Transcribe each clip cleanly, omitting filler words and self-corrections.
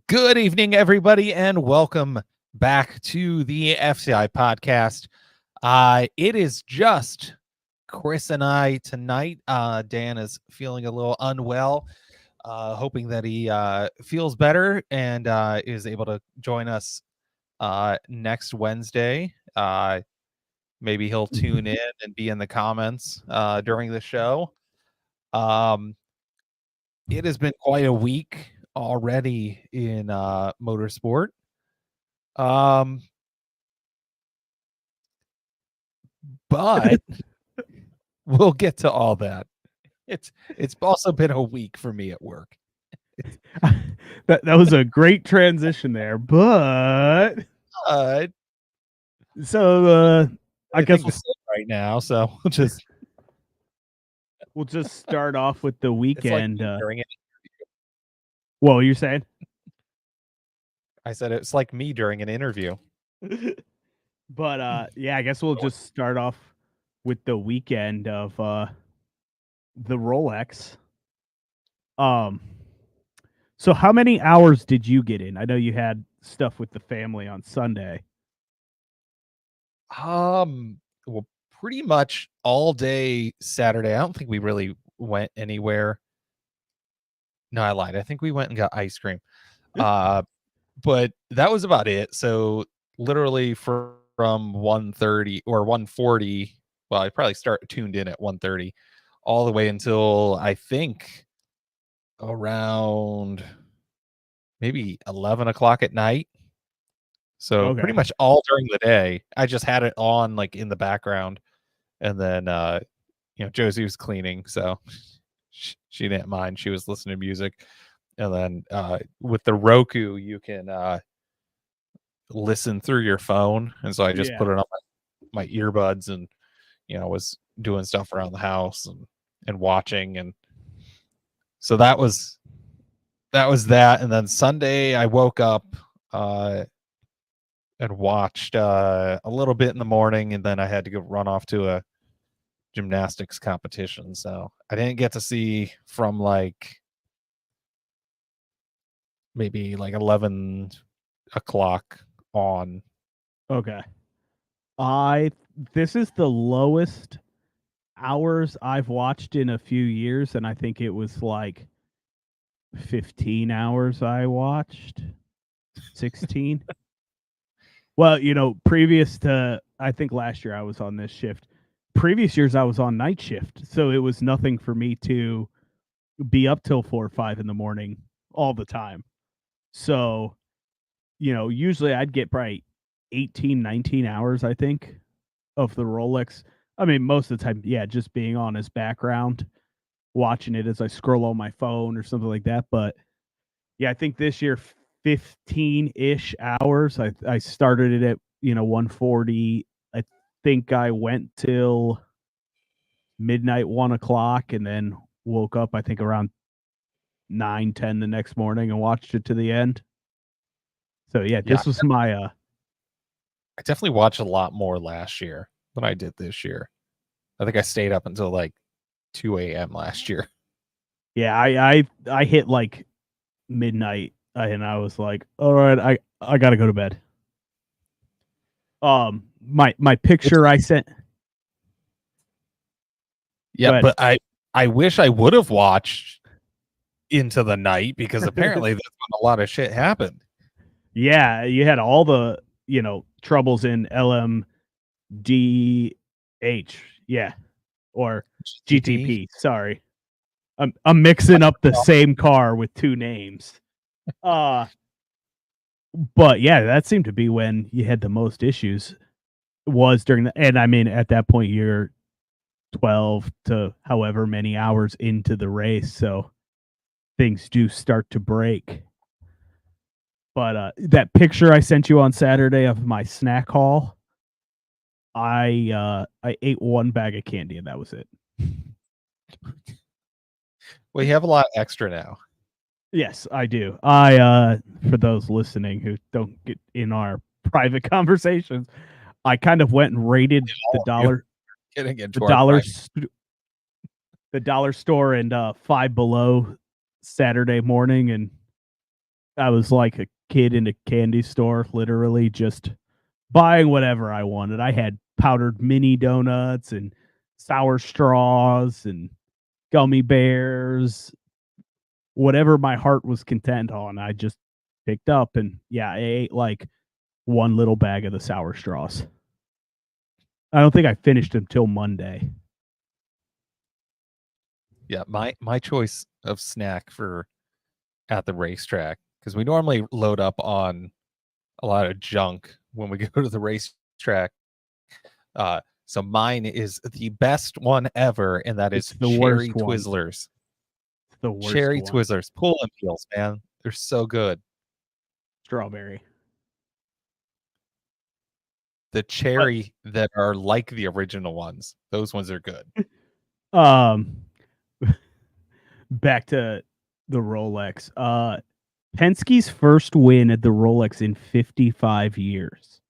Good evening, everybody, and welcome back to the FTI Podcast. It is just Chris and I tonight. Dan is feeling a little unwell, hoping that he feels better and is able to join us next Wednesday. Maybe he'll tune in and be in the comments during the show. It has been quite a week already in motorsport. But we'll get to all that. It's also been a week for me at work. that was a great transition there, but so I guess we'll right now, so we'll just start off with the weekend. During it. What were you saying? I said it's like me during an interview. But yeah, I guess we'll just start off with the weekend of the Rolex. So how many hours did you get in? I know you had stuff with the family on Sunday. Well, pretty much all day Saturday. I don't think we really went anywhere. No, I lied. I think we went and got ice cream. But that was about it. So literally from 1:30 or 1:40, well, I probably tuned in at 1:30 all the way until I think around maybe 11 o'clock at night. So pretty much all during the day. I just had it on like in the background, and then Josie was cleaning, so she didn't mind. She was listening to music. And then with the Roku, you can listen through your phone. And so I just put it on my earbuds and, was doing stuff around the house and watching. And so that was that. And then Sunday I woke up and watched a little bit in the morning. And then I had to go run off to a gymnastics competition. So I didn't get to see from like maybe like 11 o'clock on. Okay. This is the lowest hours I've watched in a few years, and I think it was like 15 hours I watched. 16. Well, previous to, I think last year I was on this shift. Previous years I was on night shift, so it was nothing for me to be up till 4 or 5 in the morning all the time. So, usually I'd get probably 18, 19 hours, I think, of the Rolex. I mean, most of the time, just being on as background, watching it as I scroll on my phone or something like that. But yeah, I think this year, 15-ish hours. I started it at, 1:40. I think I went till midnight, 1 o'clock, and then woke up, I think, around 9, 10 the next morning and watched it to the end. So this was my I definitely watched a lot more last year than I did this year. I think I stayed up until like 2 a.m. last year. Yeah, I hit like midnight and I was like, all right, I gotta go to bed. My picture I sent. Yeah, but I wish I would have watched into the night because apparently that's when a lot of shit happened. Yeah, you had all the, troubles in LMDH. Yeah. Or GTP. Sorry. I'm mixing up the same car with two names. But yeah, that seemed to be when you had the most issues was during the, and I mean, at that point you're 12 to however many hours into the race. So things do start to break. But that picture I sent you on Saturday of my snack haul, I ate one bag of candy and that was it. Well, you have a lot extra now. Yes, I do. I for those listening who don't get in our private conversations, I kind of went and raided the dollar store and Five Below Saturday morning and I was like a kid in a candy store, literally just buying whatever I wanted. I had powdered mini donuts and sour straws and gummy bears, whatever my heart was content on. I just picked up and I ate like one little bag of the sour straws. I don't think I finished until Monday. Yeah, my choice of snack for at the racetrack, because we normally load up on a lot of junk when we go to the racetrack. So mine is the best one ever, and that is the cherry worst one. Twizzlers. It's the worst Cherry one. Twizzlers, pull and peels, man. They're so good. Strawberry. The cherry that are like the original ones, those ones are good. Back to the Rolex. Penske's first win at the Rolex in 55 years.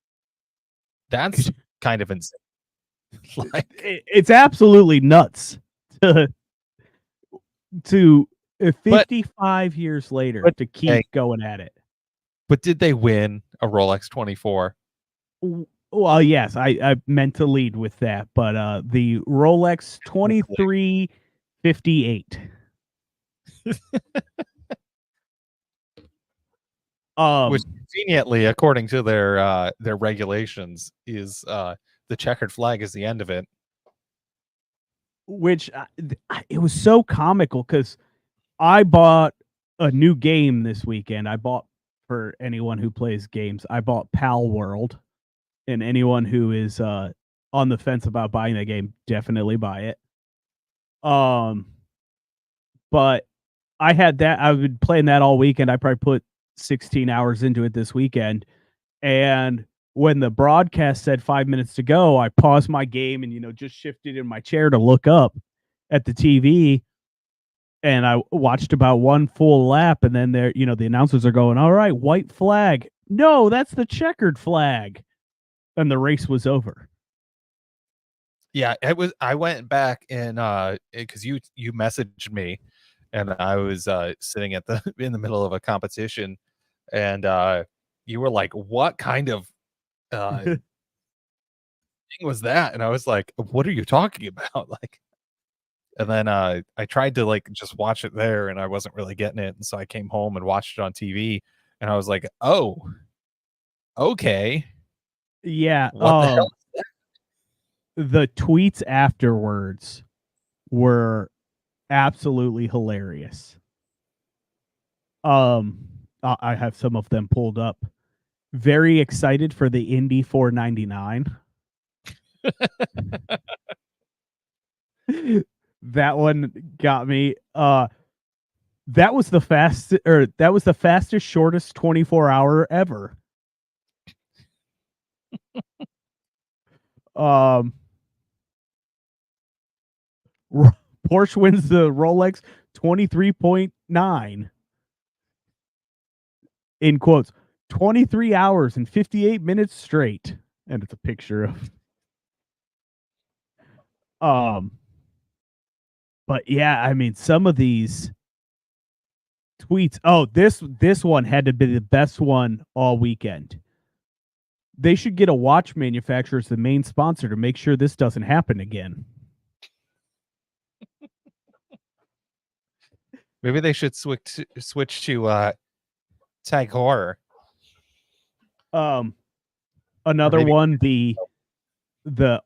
That's kind of insane. Like, it's absolutely nuts to 55 years later to keep going at it. But did they win a Rolex 24? Well, yes, I meant to lead with that, but the Rolex 2358. Which conveniently, according to their regulations, is the checkered flag is the end of it. Which it was so comical because I bought a new game this weekend. I bought, for anyone who plays games, I bought Pal World, and anyone who is on the fence about buying that game, definitely buy it. But I had that. I've been playing that all weekend. I probably put 16 hours into it this weekend. And when the broadcast said 5 minutes to go, I paused my game and, just shifted in my chair to look up at the TV. And I watched about one full lap. And then the announcers are going, all right, white flag. No, that's the checkered flag. And the race was over. Yeah, it was. I went back and because you messaged me, and I was sitting in the middle of a competition, and you were like, "What kind of thing was that?" And I was like, "What are you talking about?" Like, and then I tried to like just watch it there, and I wasn't really getting it, and so I came home and watched it on TV, and I was like, "Oh, okay, yeah." What the hell? The tweets afterwards were absolutely hilarious. I have some of them pulled up. Very excited for the Indy 499. That one got me. That was the fastest, shortest 24-hour ever. Porsche wins the Rolex 23.9. In quotes, 23 hours and 58 minutes straight. And it's a picture of but yeah, I mean, some of these tweets. Oh, this one had to be the best one all weekend. They should get a watch manufacturer as the main sponsor to make sure this doesn't happen again. Maybe they should switch to Tag Heuer. Another one, the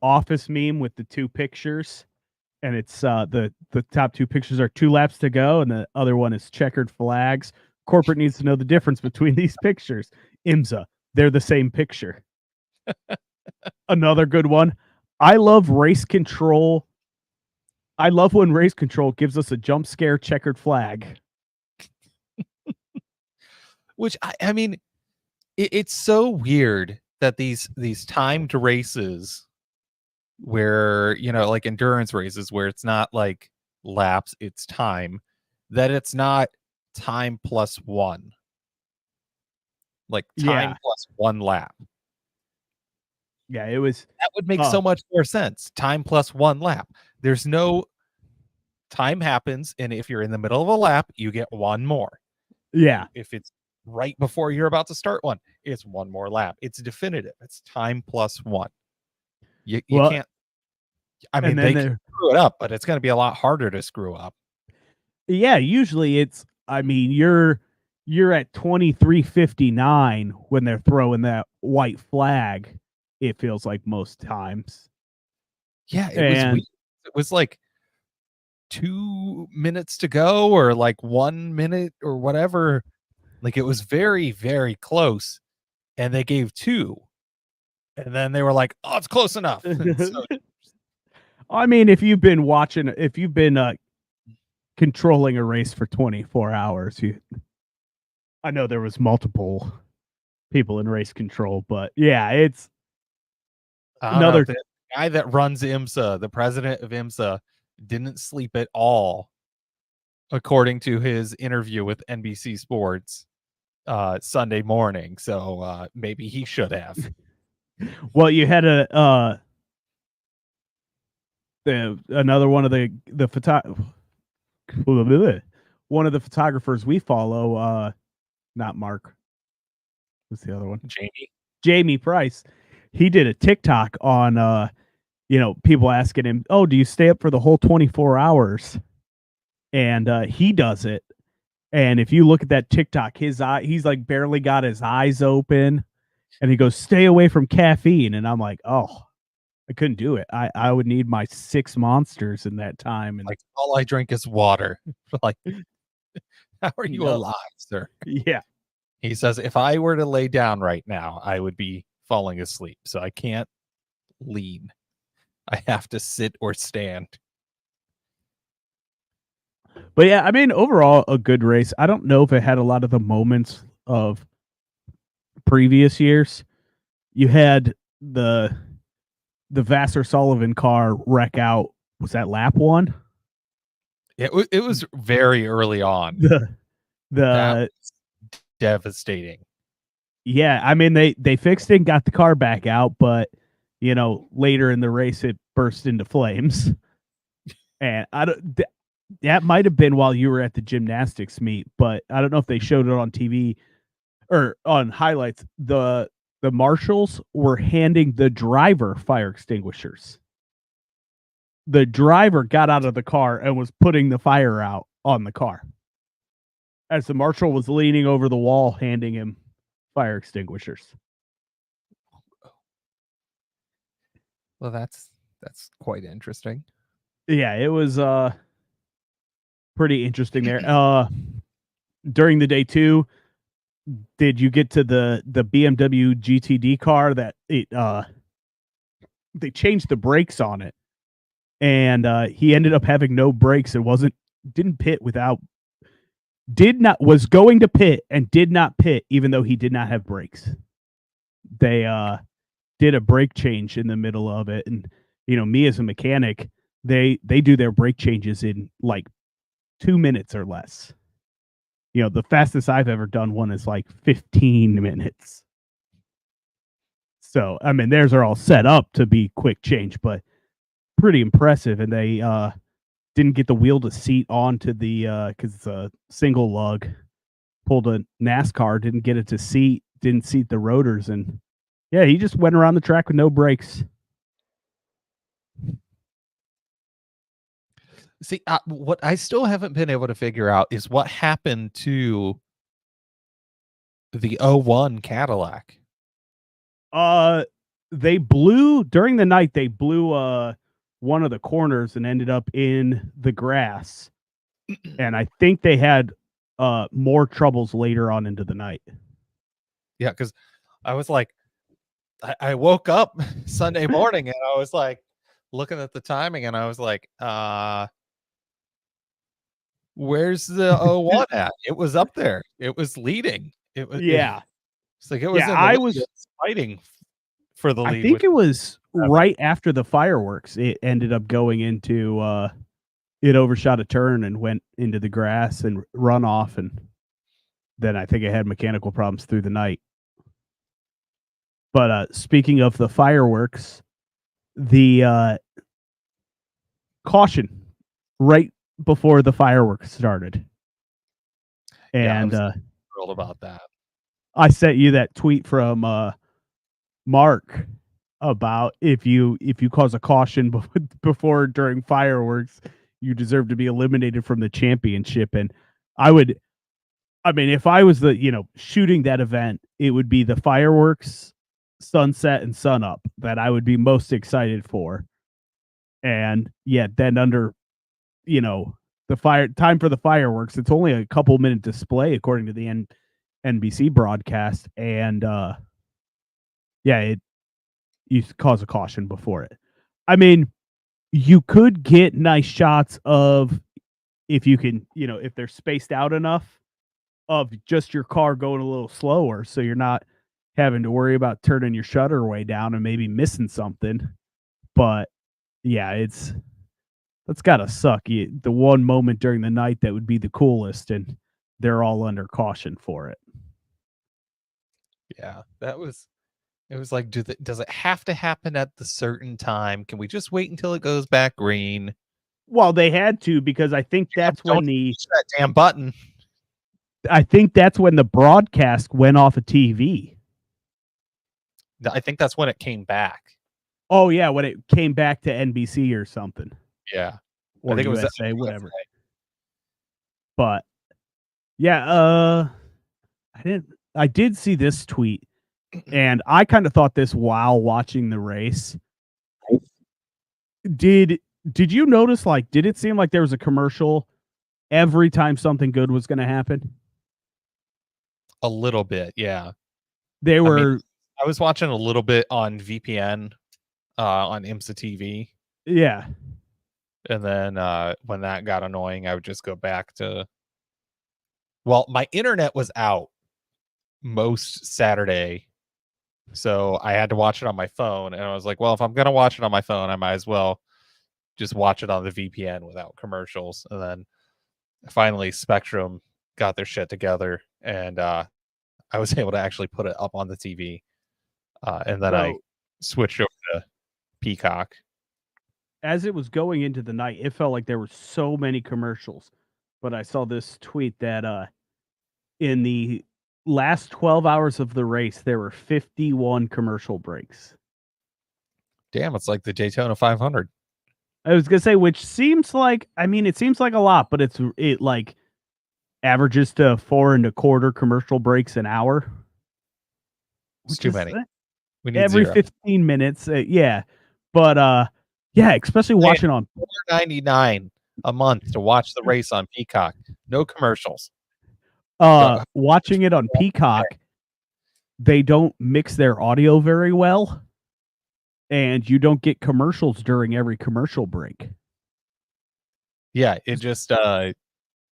Office meme with the two pictures, and it's the top two pictures are 2 laps to go, and the other one is checkered flags. Corporate needs to know the difference between these pictures. IMSA, they're the same picture. Another good one. I love race control. I love when race control gives us a jump scare checkered flag. Which I mean, it's so weird that these timed races, where like endurance races, where it's not like laps, it's time, that it's not time plus one, like time plus 1 lap. Yeah, it was. That would make so much more sense. Time plus 1 lap. There's no time happens, and if you're in the middle of a lap, you get 1 more. Yeah. If it's right before you're about to start one. It's one more lap. It's definitive. It's time plus one. You can't. I mean, they can screw it up, but it's going to be a lot harder to screw up. Yeah, usually it's. I mean, you're at 23:59 when they're throwing that white flag. It feels like most times. Yeah, it was like 2 minutes to go, or like 1 minute, or whatever. Like, it was very, very close, and they gave 2, and then they were like, "Oh, it's close enough." So, I mean, if you've been controlling a race for 24 hours, I know there was multiple people in race control, but yeah, it's another. The guy that runs IMSA, the president of IMSA, didn't sleep at all, according to his interview with NBC Sports Sunday morning. So maybe he should have. Well, you had another one of one of the photographers we follow, not Mark. What's the other one? Jamie Price. He did a TikTok on people asking him, "Oh, do you stay up for the whole 24 hours?" And he does it. And if you look at that TikTok, he's like barely got his eyes open, and he goes, "Stay away from caffeine." And I'm like, "Oh, I couldn't do it. I would need my 6 monsters in that time." And like, all I drink is water. Like, how are you alive, sir? Yeah. He says, if I were to lay down right now, I would be falling asleep. So I can't lean. I have to sit or stand. But yeah, I mean, overall, a good race. I don't know if it had a lot of the moments of previous years. You had the Vassar Sullivan car wreck out. Was that lap 1? It was very early on. That was devastating. Yeah, I mean they fixed it and got the car back out, but later in the race it burst into flames. And that might have been while you were at the gymnastics meet, but I don't know if they showed it on TV or on highlights. The marshals were handing the driver fire extinguishers. The driver got out of the car and was putting the fire out on the car, as the marshal was leaning over the wall handing him fire extinguishers. Well, that's quite interesting. Yeah, it was pretty interesting there. During the day too, did you get to the BMW GTD car that they changed the brakes on it, and he ended up having no brakes and was going to pit and did not pit, even though he did not have brakes. They did a brake change in the middle of it, and me as a mechanic, they do their brake changes in like 2 minutes or less. The fastest I've ever done one is like 15 minutes. So, I mean, theirs are all set up to be quick change, but pretty impressive. And they didn't get the wheel to seat onto the because it's a single lug. Pulled a NASCAR, didn't get it to seat, didn't seat the rotors, and yeah, he just went around the track with no brakes. See, what I still haven't been able to figure out is what happened to the 01 Cadillac. They blew during the night. They blew one of the corners and ended up in the grass. And I think they had more troubles later on into the night. Yeah, because I was like, I woke up Sunday morning and I was like looking at the timing and I was like, where's the 01 at? It was up there. It was leading. It was it's like it was. Yeah, I was fighting for the lead. I think it was right after the fireworks. It ended up going into it overshot a turn and went into the grass and run off, and then I think it had mechanical problems through the night. But speaking of the fireworks, the caution right before the fireworks started. And I was thrilled about that. I sent you that tweet from Mark about if you cause a caution before or during fireworks, you deserve to be eliminated from the championship. And I mean, if I was shooting that event, it would be the fireworks, sunset, and sunup that I would be most excited for. And yet, then under the time for the fireworks, it's only a couple minute display according to the NBC broadcast, and you cause a caution before it. I mean, you could get nice shots of, if you can, if they're spaced out enough, of just your car going a little slower, so you're not having to worry about turning your shutter way down and maybe missing something. But yeah, that's gotta suck. The one moment during the night that would be the coolest, and they're all under caution for it. Yeah, it was like, does it have to happen at the certain time? Can we just wait until it goes back green? Well, they had to, because I think that's when that damn button. I think that's when the broadcast went off of TV. I think that's when it came back. Oh yeah, when it came back to NBC or something. Yeah, or I think USA, it was whatever. But yeah, I did see this tweet, and I kind of thought this while watching the race. Did you notice, like, did it seem like there was a commercial every time something good was going to happen? A little bit, yeah. I was watching a little bit on VPN on IMSA TV. Yeah. And then when that got annoying, I would just go back to... Well, my internet was out most Saturday, so I had to watch it on my phone. And I was like, well, if I'm going to watch it on my phone, I might as well just watch it on the VPN without commercials. And then finally Spectrum got their shit together, and I was able to actually put it up on the TV. And then I switched over to Peacock. As it was going into the night, it felt like there were so many commercials. But I saw this tweet that in the last 12 hours of the race, there were 51 commercial breaks. Damn, it's like the Daytona 500. I was going to say, which seems like, it seems like a lot, but it like averages to 4.25 commercial breaks an hour. It's too many. We need every 0. 15 minutes. Yeah. But yeah, especially watching on $4.99 a month to watch the race on Peacock. No commercials. Watching it on Peacock, they don't mix their audio very well, and you don't get commercials during every commercial break. Yeah, it just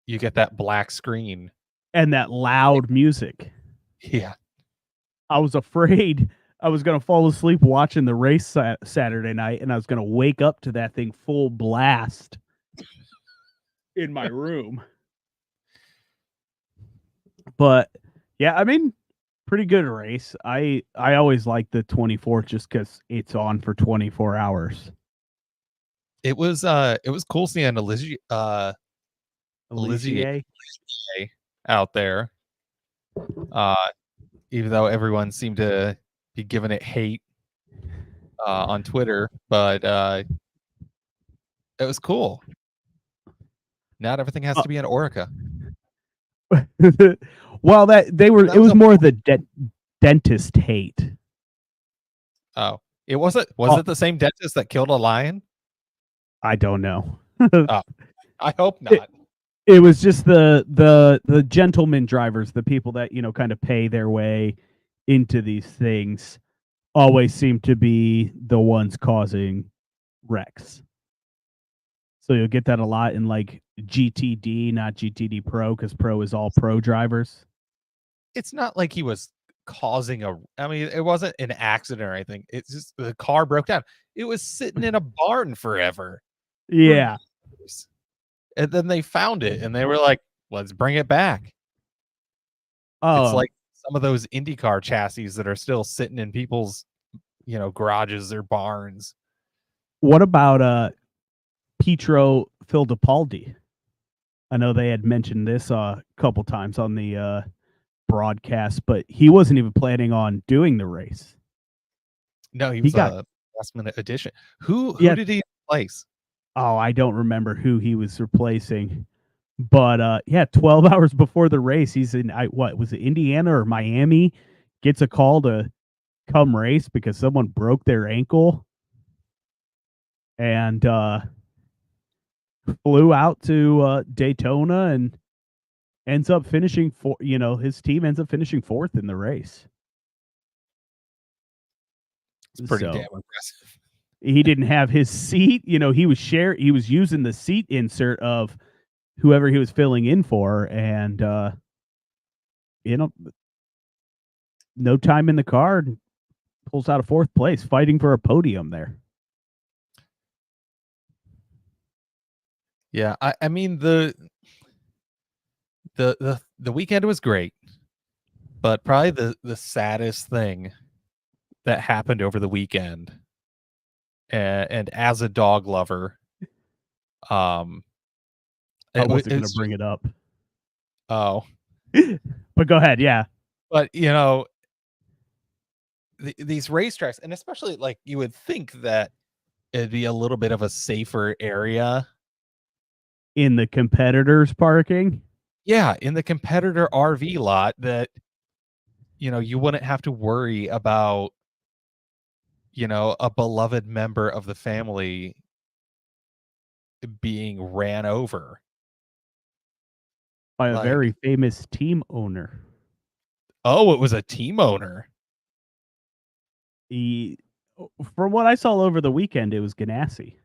you get that black screen and that loud music. Yeah. I was afraid I was going to fall asleep watching the race Saturday night, and I was going to wake up to that thing full blast in my room. But yeah, pretty good race. I always like the 24th just because it's on for 24 hours. It was cool seeing Alizier out there. Even though everyone seemed to be giving it hate on Twitter, but it was cool. Not everything has to be an Orica. Well, it was more the dentist hate. Oh, it wasn't. Was it the same dentist that killed a lion? I don't know. I hope not. It was just the gentleman drivers, the people that kind of pay their way into these things, always seem to be the ones causing wrecks. So you'll get that a lot in like GTD, not GTD Pro, because Pro is all pro drivers. It's not like he was causing it wasn't an accident or anything. It's just the car broke down. It was sitting in a barn forever. Yeah. And then they found it and they were like, let's bring it back. It's like some of those IndyCar chassis that are still sitting in people's, garages or barns. What about Pietro Fittipaldi? I know they had mentioned this a couple times on the broadcast, but he wasn't even planning on doing the race. No, he was a last minute addition. Who did he replace? Oh, I don't remember who he was replacing. But 12 hours before the race, he's in what was it, Indiana or Miami? Gets a call to come race because someone broke their ankle, and flew out to Daytona and ends up finishing his team ends up finishing fourth in the race. It's pretty damn impressive. He didn't have his seat. He was using the seat insert of whoever he was filling in for, and no time in the car, pulls out a fourth place, fighting for a podium there. Yeah, I mean the weekend was great, but probably the saddest thing that happened over the weekend, and as a dog lover, I wasn't going to bring it up. Oh, but go ahead. Yeah, but these racetracks, and especially like you would think that it'd be a little bit of a safer area in the competitors parking. Yeah, in the competitor RV lot, that you wouldn't have to worry about a beloved member of the family being ran over by a very famous team owner. Oh, it was a team owner. From what I saw over the weekend, it was Ganassi.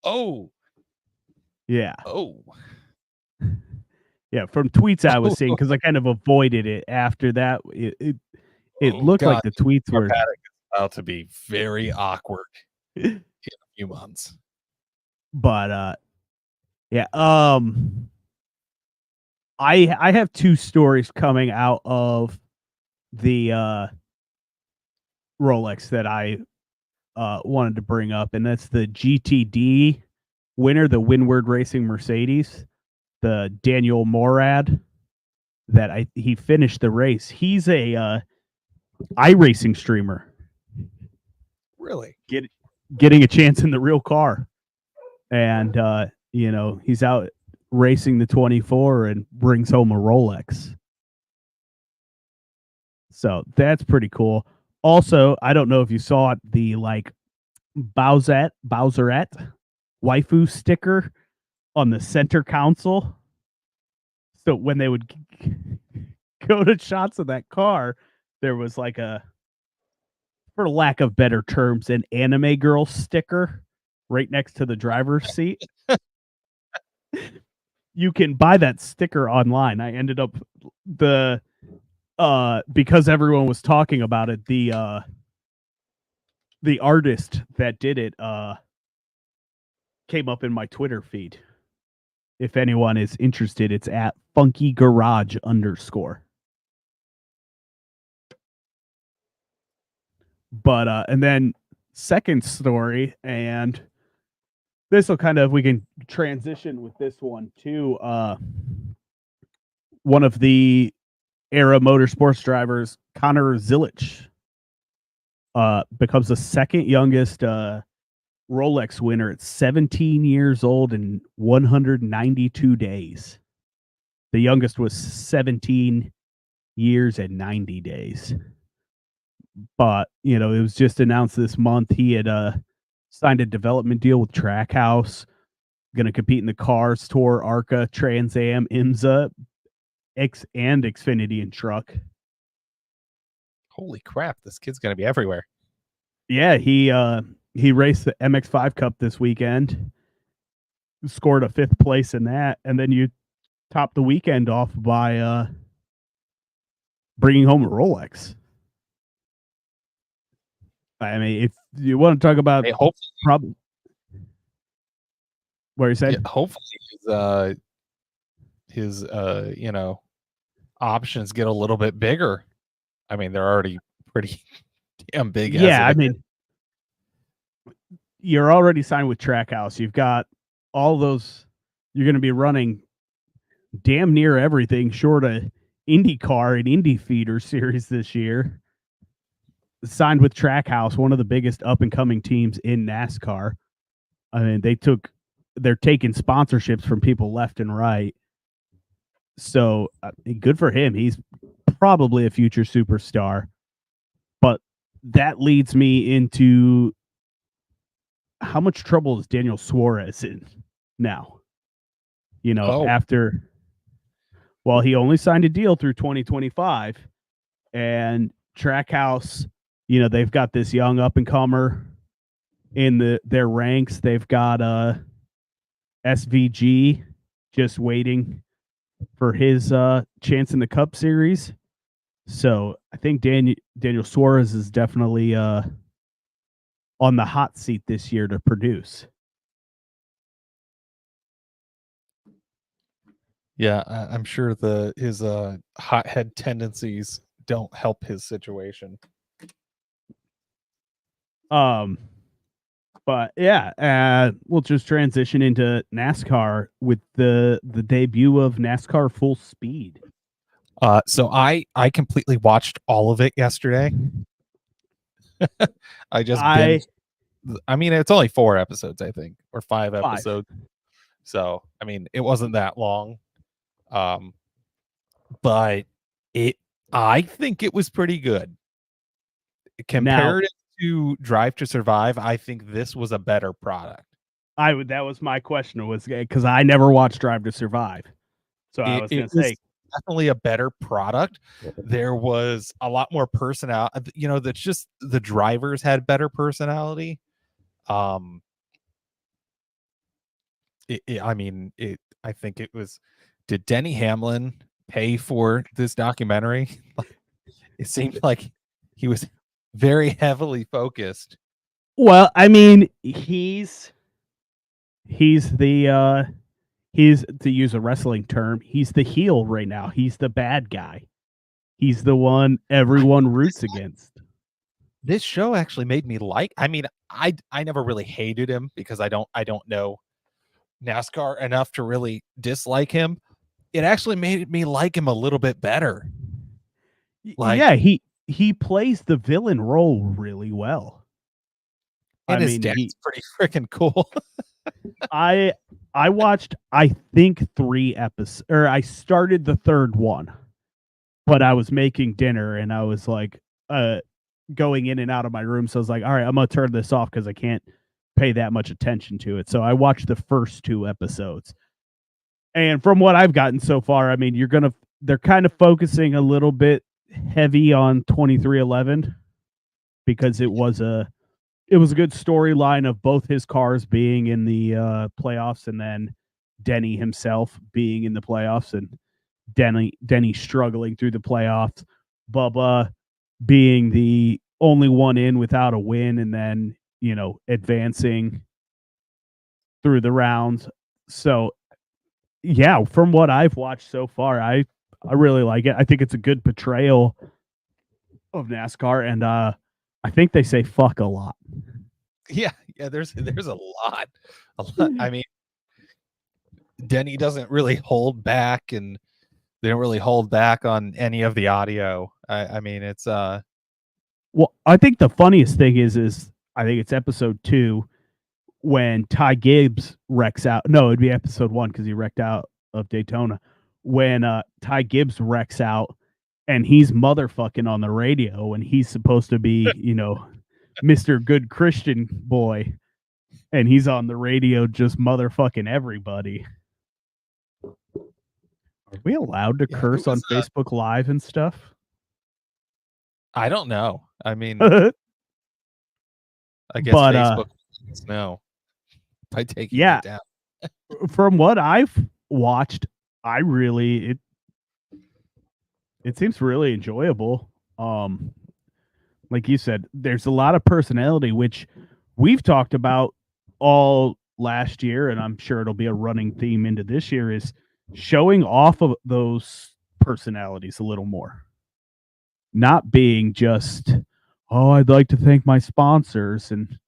Oh. Yeah. Oh. Yeah, from tweets I was seeing, because I kind of avoided it after that. It looked like the tweets were about to be very awkward in a few months. But yeah, I have two stories coming out of the Rolex that I wanted to bring up, and that's the GTD winner, the Windward Racing Mercedes, the Daniel Morad, that he finished the race. He's a iRacing streamer. Really? Getting a chance in the real car. And he's out racing the 24 and brings home a Rolex. So that's pretty cool. Also, I don't know if you saw it, the Bowserette waifu sticker on the center console. So when they would go to shots of that car, there was like for lack of better terms, an anime girl sticker right next to the driver's seat. You can buy that sticker online. I ended up because everyone was talking about it, the artist that did it came up in my Twitter feed. If anyone is interested, it's at funkygarage_. But and then second story, and this will we can transition with this one too. One of the Era Motorsports drivers, Connor Zilich, becomes the second youngest Rolex winner at 17 years old and 192 days. The youngest was 17 years and 90 days. But, it was just announced this month he had signed a development deal with Trackhouse, going to compete in the Cars Tour, ARCA, Trans Am, IMSA, and Xfinity and Truck. Holy crap, this kid's going to be everywhere. Yeah, he raced the MX5 Cup this weekend, scored a 5th place in that, and then you top the weekend off by bringing home a Rolex. I mean, if you want to talk about problem, what you saying? Yeah, hopefully his options get a little bit bigger. I mean, they're already pretty damn big. Yeah, I mean, you're already signed with Trackhouse. You've got all those you're going to be running damn near everything short of IndyCar and Indy Feeder Series this year. Signed with Trackhouse, one of the biggest up-and-coming teams in NASCAR. I mean, they're taking sponsorships from people left and right. So good for him. He's probably a future superstar. But that leads me into how much trouble is Daniel Suarez in now? After, well, he only signed a deal through 2025, and Trackhouse, they've got this young up-and-comer in their ranks. They've got SVG just waiting for his chance in the Cup Series. So I think Daniel Suarez is definitely on the hot seat this year to produce. Yeah, I'm sure his hothead tendencies don't help his situation. But yeah, we'll just transition into NASCAR with the debut of NASCAR Full Speed. So I completely watched all of it yesterday. I mean, it's only 4 episodes, I think, or 5 episodes. So, I mean, it wasn't that long. But I think it was pretty good. Compared to Drive to Survive, I think this was a better product. That was my question, was because I never watched Drive to Survive. So I was going to say, definitely a better product. There was a lot more personality. That's just the drivers had better personality. I think it was. Did Denny Hamlin pay for this documentary? It seemed like he was very heavily focused. Well, I mean, he's to use a wrestling term, he's the heel right now. He's the bad guy. He's the one everyone roots against. This show actually made me I never really hated him because I don't know NASCAR enough to really dislike him. It actually made me like him a little bit better. He plays the villain role really well. And his dad's pretty freaking cool. I watched, I think, 3 episodes, or I started the 3rd one, but I was making dinner and I was like going in and out of my room. So I was like, all right, I'm going to turn this off because I can't pay that much attention to it. So I watched the first 2 episodes. And from what I've gotten so far, I mean, they're kind of focusing a little bit heavy on 2311 because it was a good storyline of both his cars being in the playoffs and then Denny himself being in the playoffs and Denny struggling through the playoffs, Bubba being the only one in without a win and then, advancing through the rounds. So, yeah, from what I've watched so far, I really like it. I think it's a good portrayal of NASCAR, and I think they say fuck a lot. Yeah, there's a lot. I mean, Denny doesn't really hold back, and they don't really hold back on any of the audio. I mean, it's well, I think the funniest thing is I think it's episode 2 when Ty Gibbs wrecks out. No, it'd be episode 1 because he wrecked out of Daytona. When Ty Gibbs wrecks out and he's motherfucking on the radio and he's supposed to be, Mr. Good Christian boy, and he's on the radio just motherfucking everybody. Are we allowed to curse on Facebook Live and stuff? I don't know. I mean, I guess Facebook no. By taking it down. From what I've watched, it seems really enjoyable. Like you said, there's a lot of personality, which we've talked about all last year, and I'm sure it'll be a running theme into this year, is showing off of those personalities a little more. Not being just, oh, I'd like to thank my sponsors, and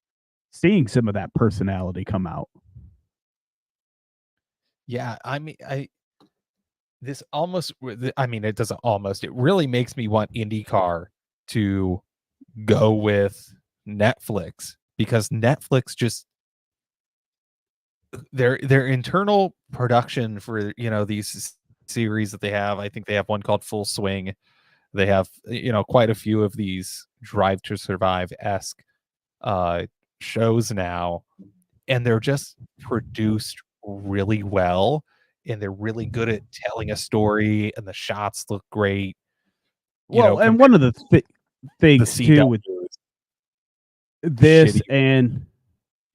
seeing some of that personality come out. Yeah, I mean, this almost, I mean, it doesn't almost, it really makes me want IndyCar to go with Netflix, because Netflix just, their internal production for, these series that they have. I think they have one called Full Swing. They have, quite a few of these Drive to Survive esque uh shows now, and they're just produced really well, and they're really good at telling a story, and the shots look great, Well, and compared one of the to the things too with CW's this shitty and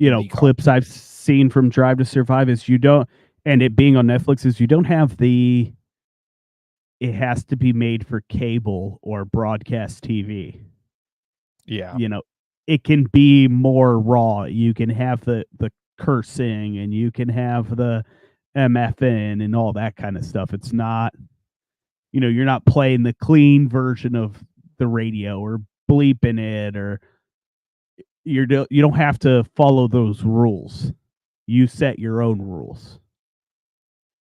IndyCar. clips I've seen from Drive to Survive is you don't, and it being on Netflix is you don't have the, it has to be made for cable or broadcast TV. Yeah. It can be more raw. You can have the cursing and you can have the MFN and all that kind of stuff. It's not, you're not playing the clean version of the radio or bleeping it, or you don't have to follow those rules. You set your own rules.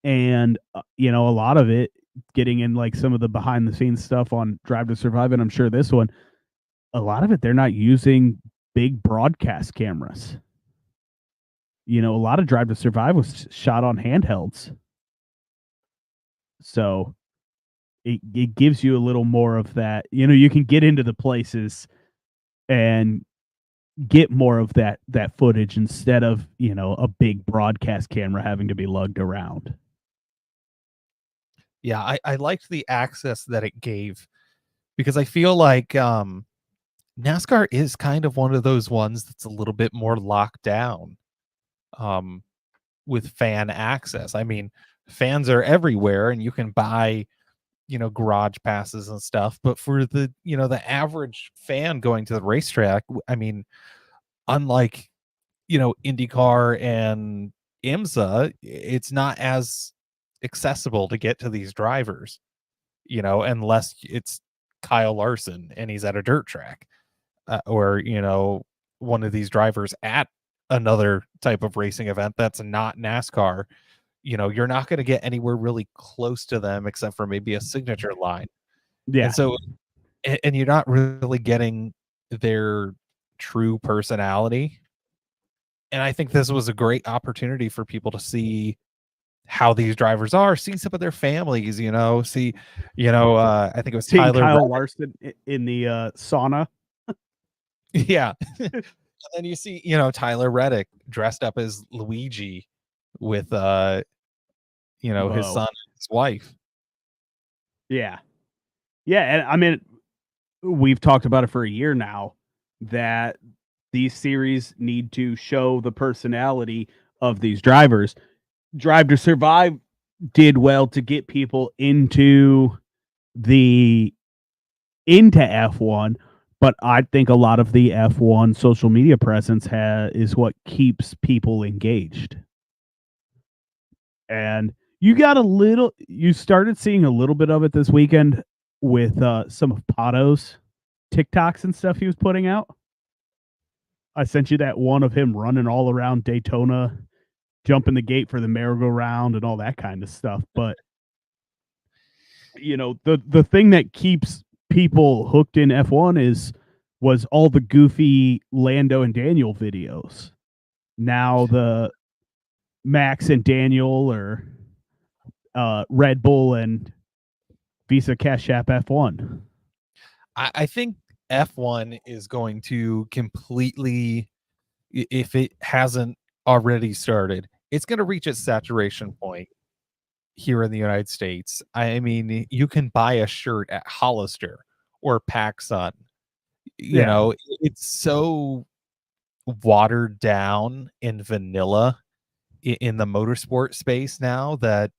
And a lot of it, getting in like some of the behind the scenes stuff on Drive to Survive, and I'm sure this one, a lot of it they're not using big broadcast cameras. A lot of Drive to Survive was shot on handhelds. So it gives you a little more of that. You can get into the places and get more of that footage instead of, a big broadcast camera having to be lugged around. Yeah, I liked the access that it gave, because I feel like NASCAR is kind of one of those ones that's a little bit more locked down um, with fan access. I mean, fans are everywhere, and you can buy, garage passes and stuff. But for the average fan going to the racetrack, I mean, unlike, IndyCar and IMSA, it's not as accessible to get to these drivers, unless it's Kyle Larson and he's at a dirt track, or, one of these drivers at another type of racing event that's not NASCAR. You're not going to get anywhere really close to them except for maybe a signature line. Yeah. And so, and you're not really getting their true personality. And I think this was a great opportunity for people to see how these drivers are, see some of their families, see, I think it was Seeing Tyler Kyle Reddick. Larson in the sauna. Yeah. And then you see, Tyler Reddick dressed up as Luigi with, his Bo. son and his wife. Yeah. Yeah. And I mean, we've talked about it for a year now that these series need to show the personality of these drivers. Drive to Survive did well to get people into F1, but I think a lot of the F1 social media presence is what keeps people engaged. And you started seeing a little bit of it this weekend with some of Pato's TikToks and stuff he was putting out. I sent you that one of him running all around Daytona, jumping the gate for the merry-go-round and all that kind of stuff. But the thing that keeps people hooked in F1 was all the goofy Lando and Daniel videos. Now the Max and Daniel, or Red Bull and Visa Cash App F1. I think F1 is going to completely, if it hasn't already started, it's going to reach its saturation point here in the United States. I mean, you can buy a shirt at Hollister or PacSun. It's so watered down and vanilla in the motorsport space now that,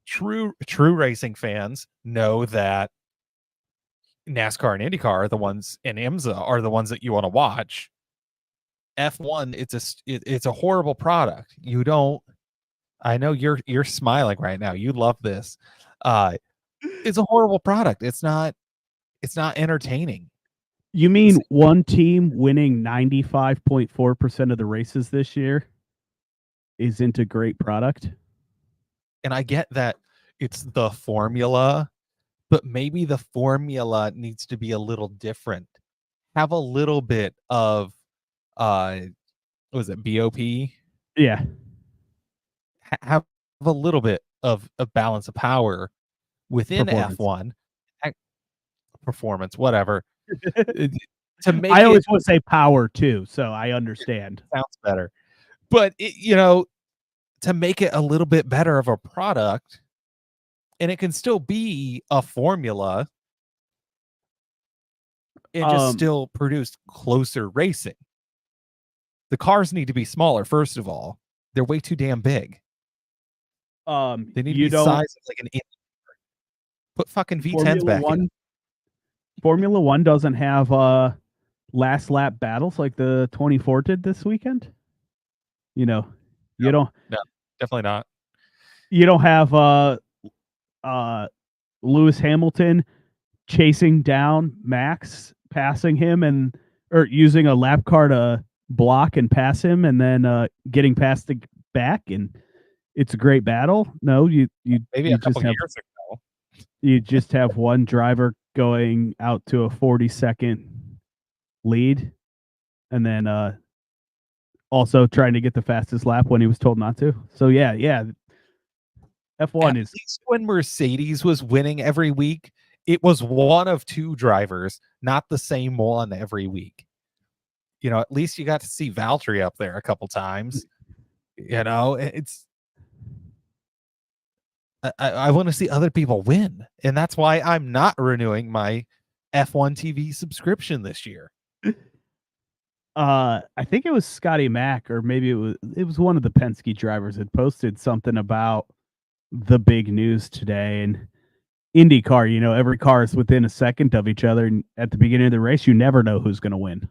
true racing fans know that NASCAR and IndyCar are the ones, and IMSA are the ones that you want to watch. F1, it's a horrible product. You don't. I know you're smiling right now. You love this. It's a horrible product. It's not entertaining. You mean one team winning 95.4% of the races this year isn't a great product. And I get that it's the formula, but maybe the formula needs to be a little different. Have a little bit of what was it, BOP? Yeah. Have a little bit of a balance of power within Performance. F1 performance, whatever. To make I always it want to say power too, so I understand. sounds better. But to make it a little bit better of a product, and it can still be a formula and just still produce closer racing. The cars need to be smaller, first of all. They're way too damn big. They need to be the size of like an inch. Put fucking V10s back in. Formula One doesn't have last lap battles like the 24 did this weekend. You don't. No, definitely not. You don't have Lewis Hamilton chasing down Max, passing him or using a lap car to block and pass him, and then getting past the back, and it's a great battle. No, you maybe a couple years ago. You just have one driver going out to a 40-second lead, and then also trying to get the fastest lap when he was told not to. So yeah. F1 At least when Mercedes was winning every week, it was one of two drivers, not the same one every week. At least you got to see Valtteri up there a couple times. It's I want to see other people win, and that's why I'm not renewing my F1 TV subscription this year. I think it was Scotty Mack, or maybe it was one of the Penske drivers had posted something about the big news today. And IndyCar, every car is within a second of each other, and at the beginning of the race, you never know who's going to win.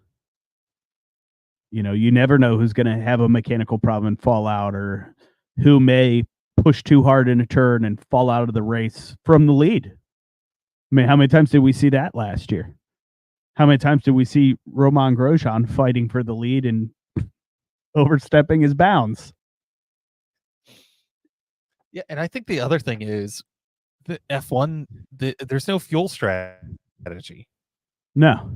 You never know who's going to have a mechanical problem and fall out, or who may push too hard in a turn and fall out of the race from the lead. I mean, how many times did we see that last year? How many times did we see Romain Grosjean fighting for the lead and overstepping his bounds? Yeah, and I think the other thing is the F1, there's no fuel strategy. No.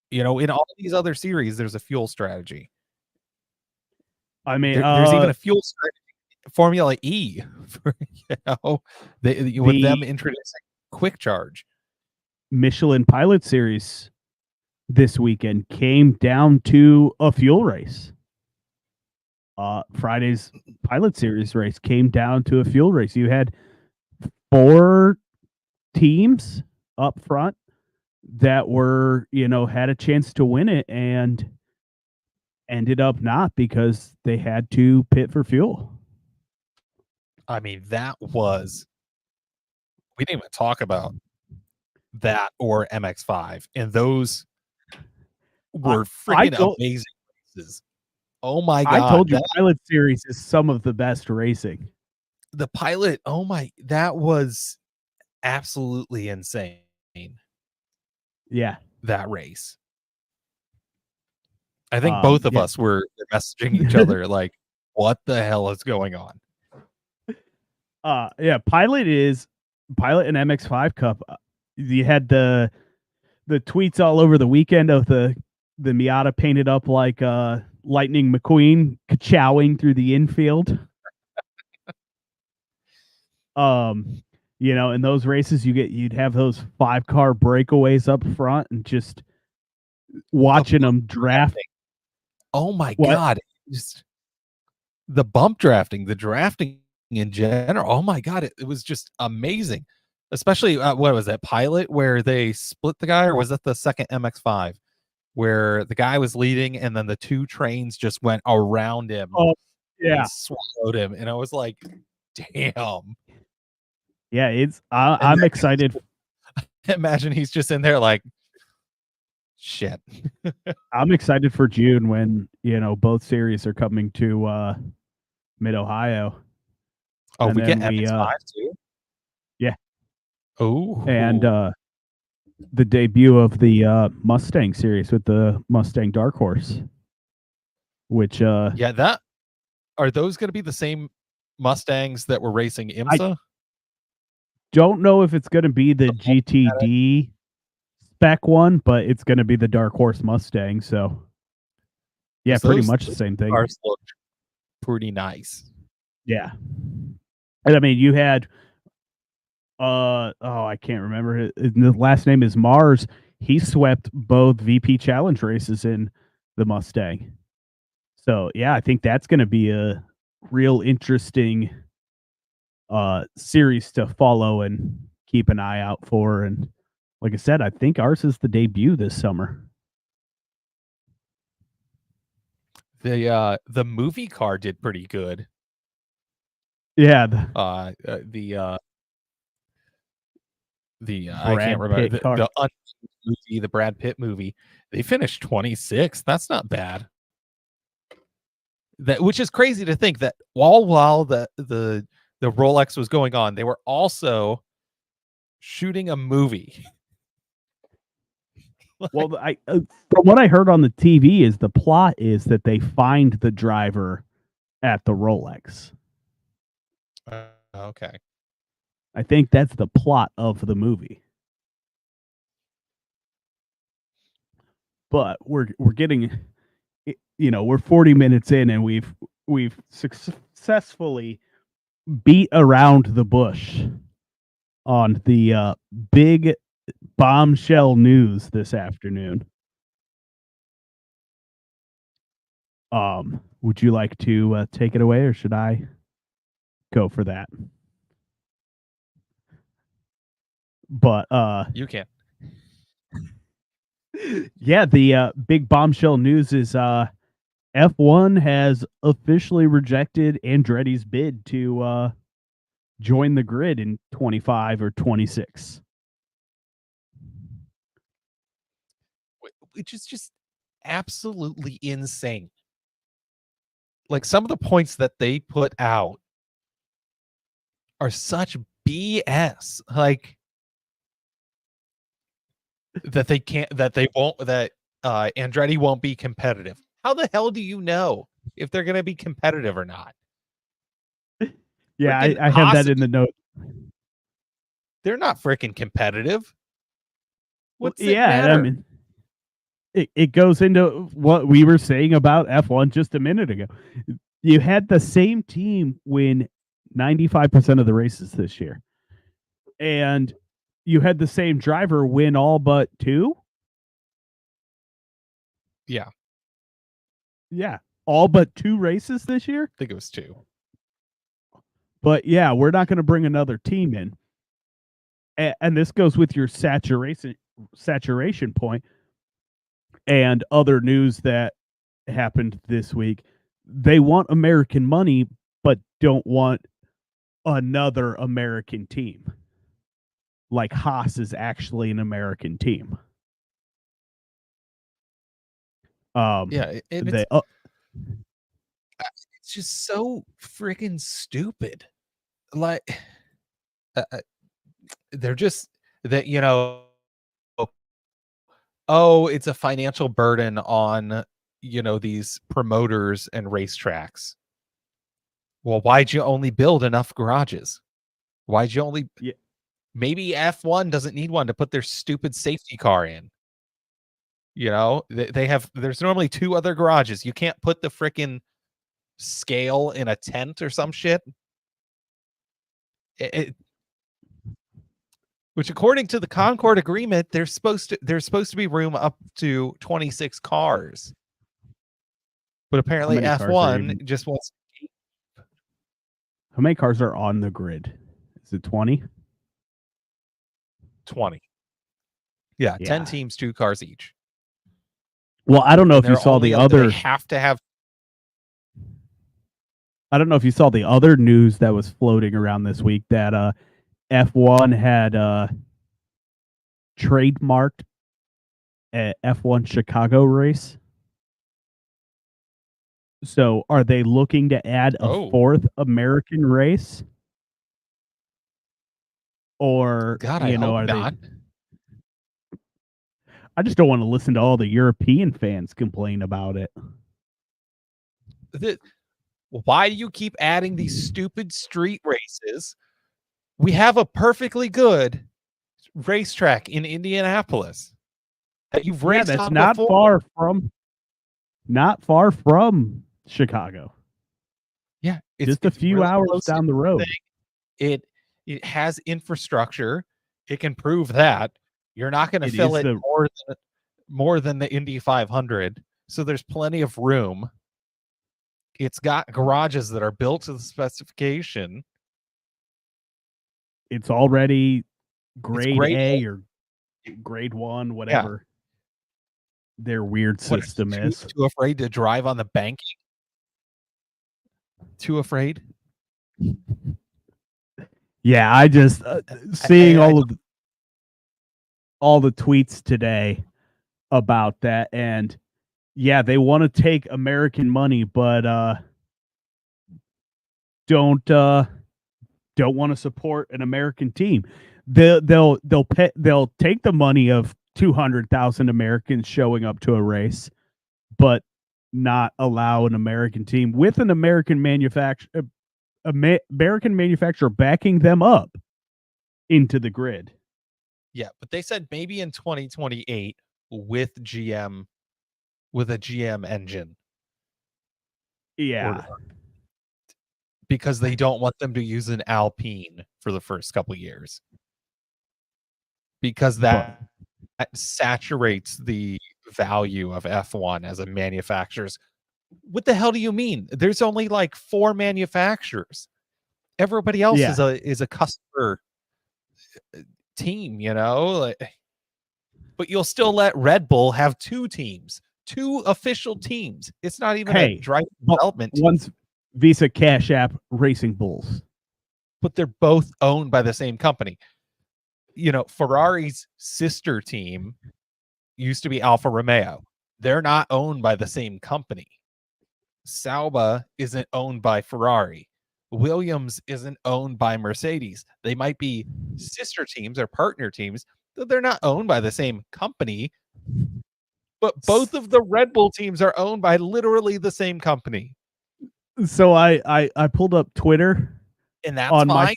In all these other series, there's a fuel strategy. I mean, there's even a fuel strategy. Formula E, with them introducing quick charge. Michelin Pilot Series this weekend came down to a fuel race. Friday's Pilot Series race came down to a fuel race. You had 4 teams up front that were, had a chance to win it and ended up not because they had to pit for fuel. I mean, we didn't even talk about that or MX5, and those were freaking amazing races. Oh my God. I told you Pilot Series is some of the best racing. The Pilot, that was absolutely insane. Yeah. That race. I think both of us were messaging each other like, what the hell is going on? Pilot and MX5 Cup. You had the tweets all over the weekend of the Miata painted up like Lightning McQueen ka-chowing through the infield. In those races you'd have those 5-car breakaways up front and just watching them drafting. Oh my God. Just the bump drafting, the drafting in general. Oh my God. It was just amazing. Especially, what was that, Pilot, where they split the guy, or was that the second MX5 where the guy was leading and then the 2 trains just went around him? Oh, yeah. And swallowed him. And I was like, damn. Yeah, I'm excited. Imagine he's just in there like, shit. I'm excited for June when, both series are coming to Mid-Ohio. Oh, we get MX5 too? Yeah. Oh. And the debut of the Mustang series with the Mustang Dark Horse, which that are those going to be the same Mustangs that were racing IMSA? Don't know if it's going to be the GTD spec one, but it's going to be the Dark Horse Mustang. So, yeah, pretty much the same thing. Cars look pretty nice. Yeah, and I mean, you had, I can't remember. The last name is Mars. He swept both VP Challenge races in the Mustang. So, yeah, I think that's going to be a real interesting series to follow and keep an eye out for. And like I said, I think ours is the debut this summer. The movie car did pretty good. Yeah, I can't remember the movie, the Brad Pitt movie. They finished 26th. That's not bad. That, which is crazy to think that while the Rolex was going on, they were also shooting a movie. Well, from what I heard on the TV is the plot is that they find the driver at the Rolex. Okay. I think that's the plot of the movie. But we're getting, we're 40 minutes in and we've successfully beat around the bush on the big bombshell news this afternoon. Would you like to take it away, or should I go for that? But you can. Yeah, the big bombshell news is F1 has officially rejected Andretti's bid to join the grid in 25 or 26. Which is just absolutely insane. Like, some of the points that they put out are such BS. Like, that Andretti won't be competitive. How the hell do you know if they're going to be competitive or not? Yeah, I have that in the note. They're not freaking competitive. What's it matter? I mean, it goes into what we were saying about F1 just a minute ago. You had the same team win 95% of the races this year, and you had the same driver win all but 2. Yeah, all but 2 races this year. I think it was 2. But yeah, we're not going to bring another team in, and this goes with your saturation point. And other news that happened this week, they want American money, but don't want another American team. Like Haas is actually an American team. Yeah, it's just so freaking stupid. Like, they're just that, it's a financial burden on, these promoters and racetracks. Well, why'd you only build enough garages? Why'd you only... Yeah. Maybe F1 doesn't need one to put their stupid safety car in. There's normally 2 other garages. You can't put the freaking scale in a tent or some shit. Which, according to the Concord Agreement, there's supposed to be room up to 26 cars. But apparently F1 just wants... How many cars are on the grid? Is it 20? 20. Yeah, 10 teams, 2 cars each. Well, I don't know if you saw the other... They have to have... I don't know if you saw the other news that was floating around this week that F1 had trademarked a F1 Chicago race. So are they looking to add a 4th American race? Or, God, I hope not. I just don't want to listen to all the European fans complain about it. Why do you keep adding these stupid street races? We have a perfectly good racetrack in Indianapolis that you've raced that's on not before. far from Chicago. Yeah, Just a few really hours close to down the road. It has infrastructure. It can prove that. You're not going to fill it more than the Indy 500. So there's plenty of room. It's got garages that are built to the specification. It's already grade A. or grade 1, whatever their weird system is. Too afraid to drive on the banking? Too afraid? Yeah, I just seeing all the tweets today about that, and yeah, they want to take American money, but don't want to support an American team. They'll take the money of 200,000 Americans showing up to a race, but not allow an American team with an American manufacturer backing them up into the grid. Yeah, but they said maybe in 2028 with a GM engine. Yeah. Because they don't want them to use an Alpine for the first couple of years. Because that saturates the value of F1 as a manufacturer's. What the hell do you mean? There's only like 4 manufacturers. Everybody else is a customer team, but you'll still let Red Bull have 2 teams, 2 official teams. It's not even a drive development team. One's Visa Cash App Racing Bulls, but they're both owned by the same company. Ferrari's sister team used to be Alfa Romeo. They're not owned by the same company. Sauber isn't owned by Ferrari. Williams isn't owned by Mercedes. They might be sister teams or partner teams, but they're not owned by the same company. But both of the Red Bull teams are owned by literally the same company. So I pulled up Twitter, and that's fine.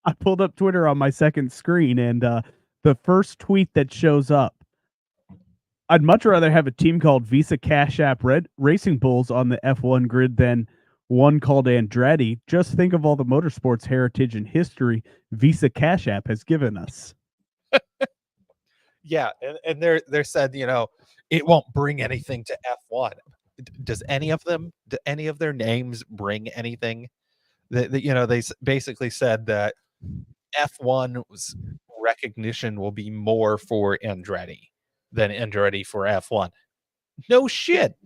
I pulled up Twitter on my second screen, and the first tweet that shows up, I'd much rather have a team called Visa Cash App Racing Bulls on the F1 grid than one called Andretti. Just think of all the motorsports heritage and history Visa Cash App has given us. Yeah, and they're said, it won't bring anything to F1. Do any of their names bring anything? They basically said that F1's recognition will be more for Andretti than Andretti for F1. No shit.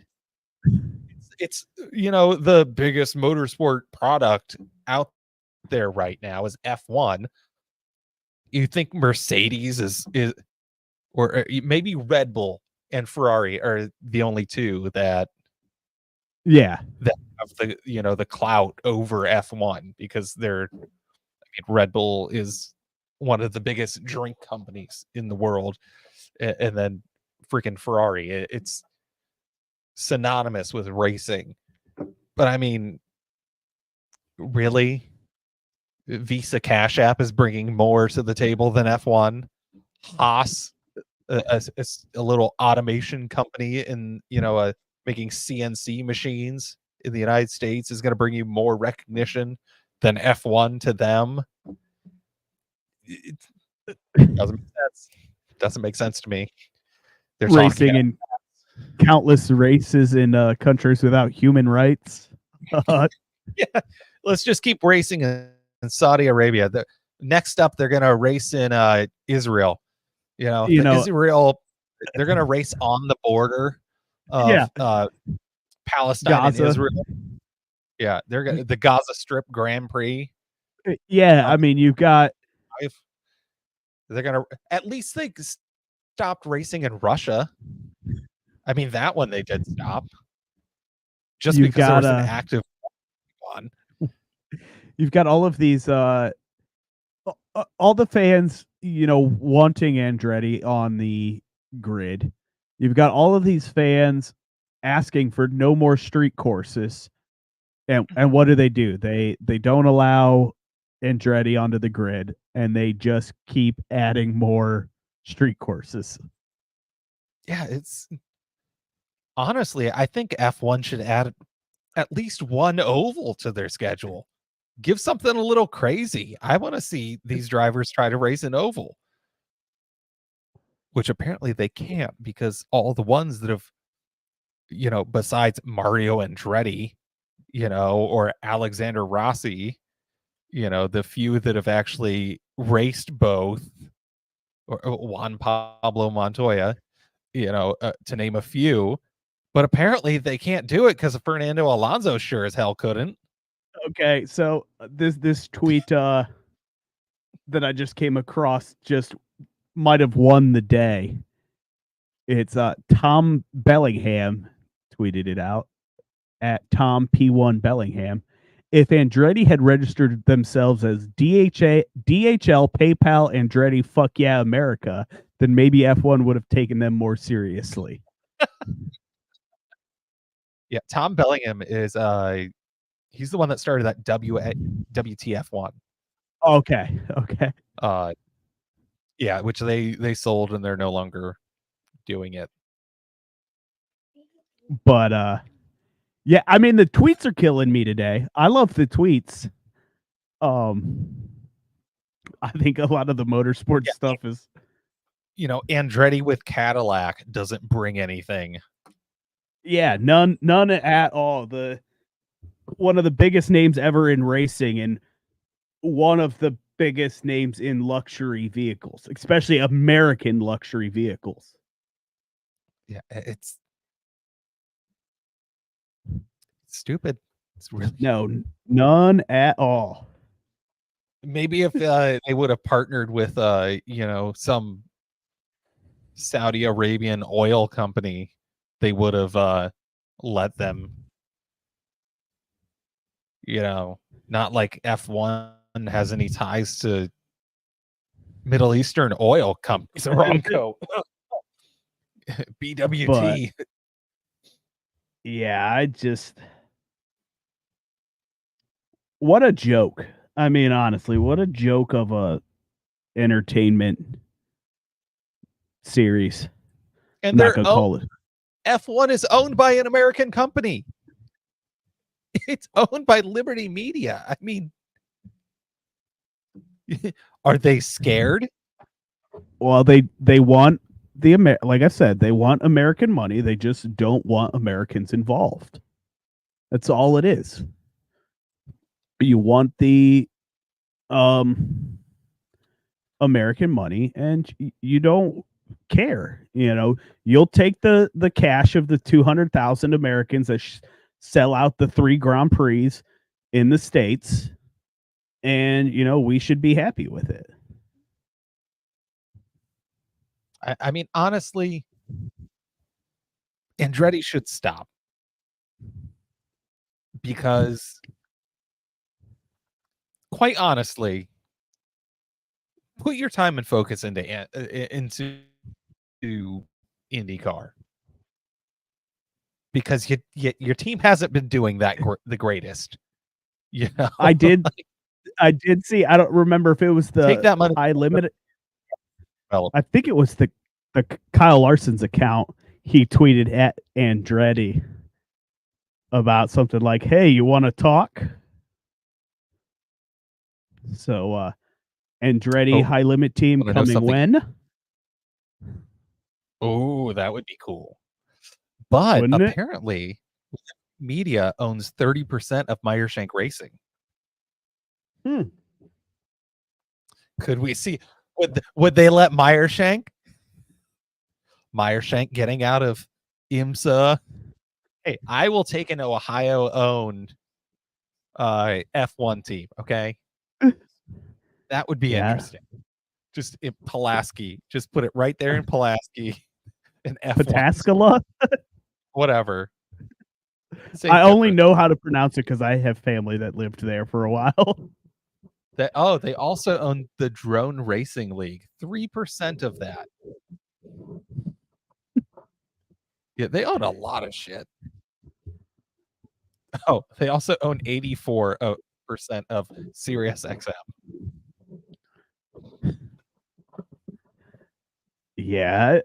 It's the biggest motorsport product out there right now is F1. You think Mercedes is or maybe Red Bull and Ferrari are the only two that have the clout over F1 because Red Bull is one of the biggest drink companies in the world, and then freaking Ferrari, it's synonymous with racing. But really, Visa Cash App is bringing more to the table than F1. Haas, a little automation company in making CNC machines in the United States, is going to bring you more recognition than F1 to them. It doesn't make sense. Doesn't make sense to me. They're racing in countless races in countries without human rights. Yeah, let's just keep racing in Saudi Arabia. Next up, they're going to race in Israel. Israel, they're going to race on the border of Palestine Gaza. And Israel. Yeah, they're going the Gaza Strip Grand Prix. Yeah, you've got. They're going to at least they stopped racing in Russia. That one they did stop. Just because there was an active one. You've got all of these, all the fans, wanting Andretti on the grid. You've got all of these fans asking for no more street courses. And what do? They don't allow Andretti onto the grid, and they just keep adding more street courses. Yeah, it's honestly, I think F1 should add at least one oval to their schedule. Give something a little crazy. I want to see these drivers try to race an oval, which apparently they can't because all the ones that have, besides Mario Andretti, or Alexander Rossi, the few that have actually raced both, or Juan Pablo Montoya, to name a few. But apparently they can't do it because Fernando Alonso sure as hell couldn't. Okay, so this tweet that I just came across just might have won the day. It's Tom Bellingham tweeted it out at Tom P1 Bellingham. If Andretti had registered themselves as DHL, PayPal, Andretti, fuck yeah, America, then maybe F1 would have taken them more seriously. Yeah, Tom Bellingham is he's the one that started that WTF1. Okay. Yeah, which they sold and they're no longer doing it. But yeah, I mean the tweets are killing me today. I love the tweets. I think a lot of the motorsports stuff is, Andretti with Cadillac doesn't bring anything. Yeah, none at all. One of the biggest names ever in racing and one of the biggest names in luxury vehicles, especially American luxury vehicles. Yeah, it's stupid. It's really none at all. Maybe if they would have partnered with some Saudi Arabian oil company, they would have let them, not like F1 has any ties to Middle Eastern oil companies. Aramco. BWT. But, yeah, what a joke. I mean, honestly, what a joke of a entertainment series. And they're call it. F1 is owned by an American company. It's owned by Liberty Media. I mean, are they scared? Well, they want like I said, they want American money. They just don't want Americans involved. That's all it is. You want the American money and you don't care. You'll take the cash of the 200,000 Americans that sell out the 3 Grand Prix in the States, and we should be happy with it. I mean, honestly, Andretti should stop because, quite honestly, put your time and focus into IndyCar, because your team hasn't been doing that the greatest. I did see. I don't remember if it was the take that money. High Limit. I think it was the Kyle Larson's account. He tweeted at Andretti about something like, "Hey, you want to talk?" So, Andretti High Limit team coming when? Oh, that would be cool. But wouldn't apparently, Media owns 30% of Meyershank Racing. Could we see? Would they let Meyershank getting out of IMSA? Hey, I will take an Ohio-owned F1 team. Okay, that would be interesting. Just in Pulaski, just put it right there in Pulaski, in F1. Pataskala? Whatever. I only know how to pronounce it because I have family that lived there for a while. They also own the Drone Racing League. 3% of that. Yeah, they own a lot of shit. Oh, they also own 84% of Sirius XM. Yeah.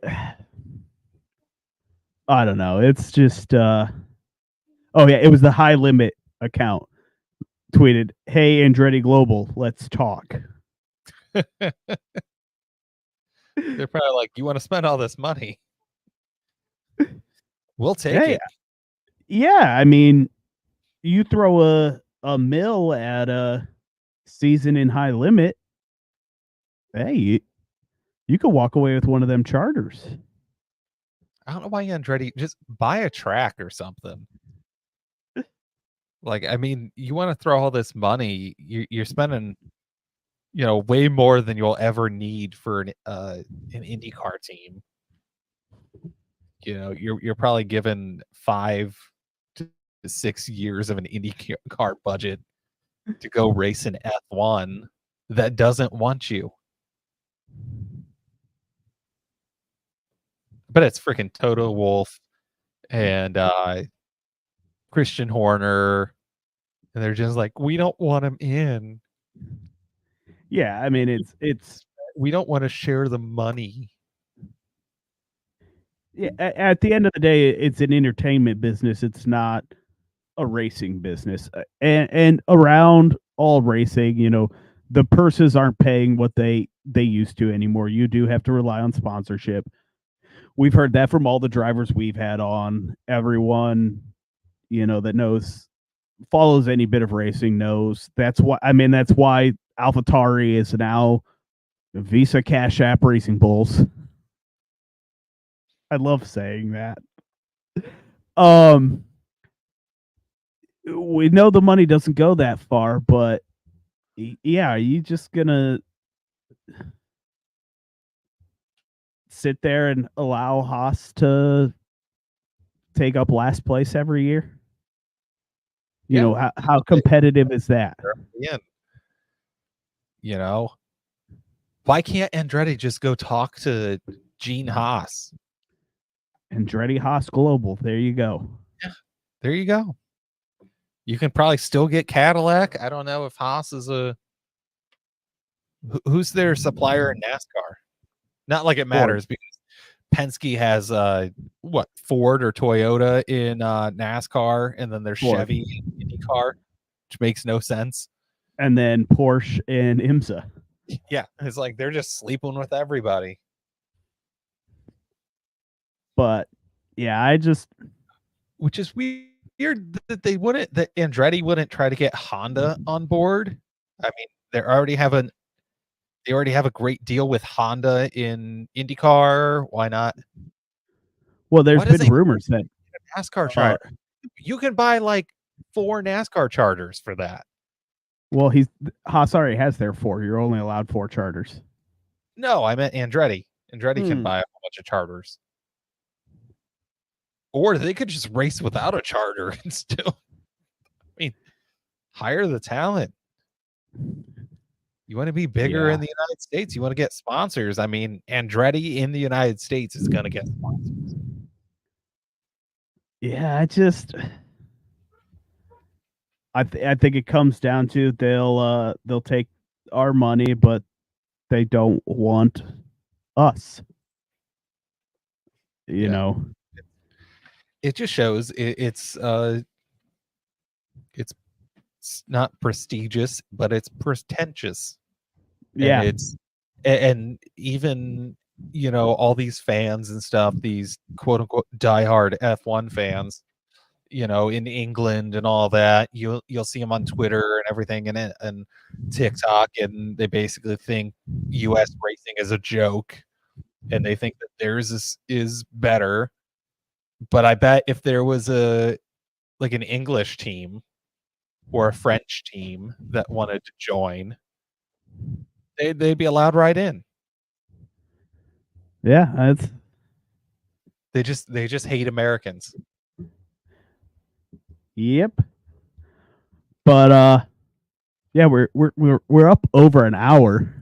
I don't know. It's just oh yeah, it was the High Limit account tweeted, "Hey Andretti Global, let's talk." They're probably like, "You want to spend all this money? We'll take Hey, it." yeah, I mean, you throw a mill at a season in High Limit, hey, you could walk away with one of them charters. I don't know why Andretti just buy a track or something. Like, I mean, you want to throw all this money, you're spending, way more than you'll ever need for an IndyCar team. You're probably given 5 to 6 years of an IndyCar budget to go race an F1 that doesn't want you. But it's freaking Toto Wolff and Christian Horner, and they're just like, we don't want him in. Yeah, I mean it's We don't want to share the money. yeah, at the end of the day, it's an entertainment business. It's not a racing business. And around all racing, the purses aren't paying what they used to anymore. You do have to rely on sponsorship. We've heard that from all the drivers we've had on. Everyone, that follows any bit of racing knows. That's why AlphaTauri is now Visa Cash App Racing Bulls. I love saying that. We know the money doesn't go that far, but yeah, are you just gonna sit there and allow Haas to take up last place every year? How competitive is that? Yeah. Why can't Andretti just go talk to Gene Haas? Andretti Haas Global. There you go. Yeah, there you go. You can probably still get Cadillac. I don't know if Haas is who's their supplier in NASCAR. Not like it matters because Penske has Ford or Toyota in NASCAR, and then there's Ford. Chevy in IndyCar, which makes no sense. And then Porsche and IMSA. Yeah, it's like they're just sleeping with everybody. But yeah, which is weird that that Andretti wouldn't try to get Honda on board. I mean, they already have a great deal with Honda in IndyCar. Why not? Well, there's been rumors that NASCAR charter. You can buy like 4 NASCAR charters for that. Well, Haas already has their 4. You're only allowed 4 charters. No, I meant Andretti. Andretti can buy a bunch of charters. Or they could just race without a charter and still, hire the talent. You want to be bigger in the United States. You want to get sponsors. I mean, Andretti in the United States is going to get sponsors. Yeah, I think it comes down to they'll take our money, but they don't want us. It just shows it's not prestigious, but it's pretentious. Yeah. And even all these fans and stuff, these quote unquote diehard F1 fans, in England and all that, you'll see them on Twitter and everything and TikTok, and they basically think US racing is a joke and they think that theirs is better. But I bet if there was an English team or a French team that wanted to join, they'd be allowed right in. Yeah, they just hate Americans. Yep. But yeah, we're up over an hour.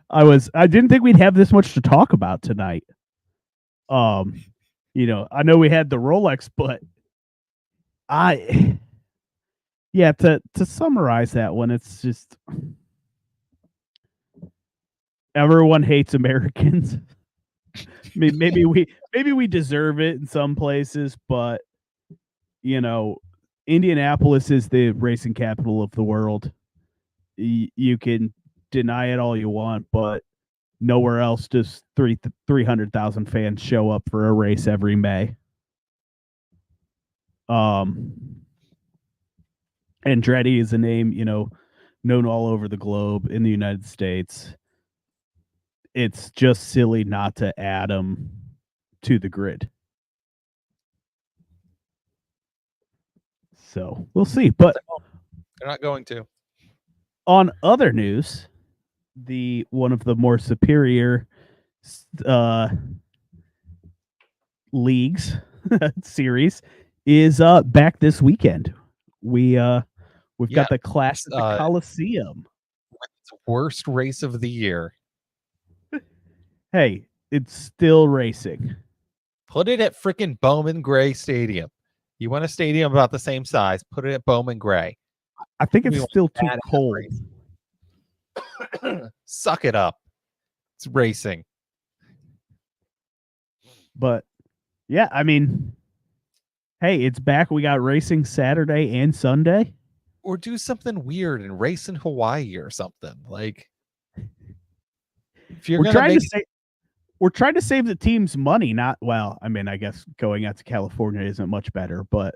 I didn't think we'd have this much to talk about tonight. I know we had the Rolex, but To summarize that one, it's just everyone hates Americans. I mean, maybe we deserve it in some places, but Indianapolis is the racing capital of the world. You can deny it all you want, but nowhere else does 300,000 fans show up for a race every May. Andretti is a name, known all over the globe in the United States. It's just silly not to add them to the grid. So we'll see. But they're not going to. On other news, one of the more superior leagues series is back this weekend. We've got the Clash at the Coliseum. It's the worst race of the year. Hey, it's still racing. Put it at freaking Bowman Gray Stadium. You want a stadium about the same size, put it at Bowman Gray. I think it's still too cold. Suck it up. It's racing. But yeah, I mean, hey, it's back. We got racing Saturday and Sunday. Or do something weird and race in Hawaii or something. Like, if you're we're trying to save the team's money. I mean, I guess going out to California isn't much better, but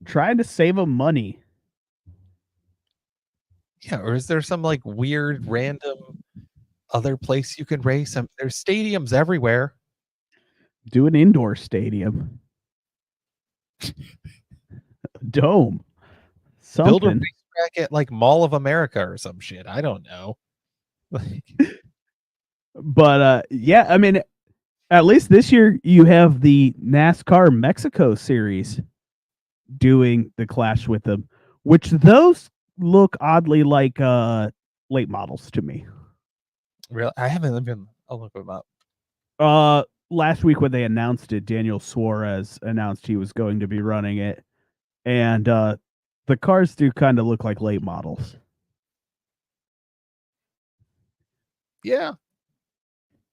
trying to save them money. Yeah, or is there some like weird random other place you can race? There's stadiums everywhere. Do an indoor stadium. Dome. Something. Build a racetrack at like Mall of America or some shit. I don't know. But yeah, I mean, at least this year you have the NASCAR Mexico series doing the Clash with them, which those look oddly like late models to me. Really? I haven't even. I'll look them up. Last week when they announced it, Daniel Suarez announced he was going to be running it, and the cars do kind of look like late models. Yeah,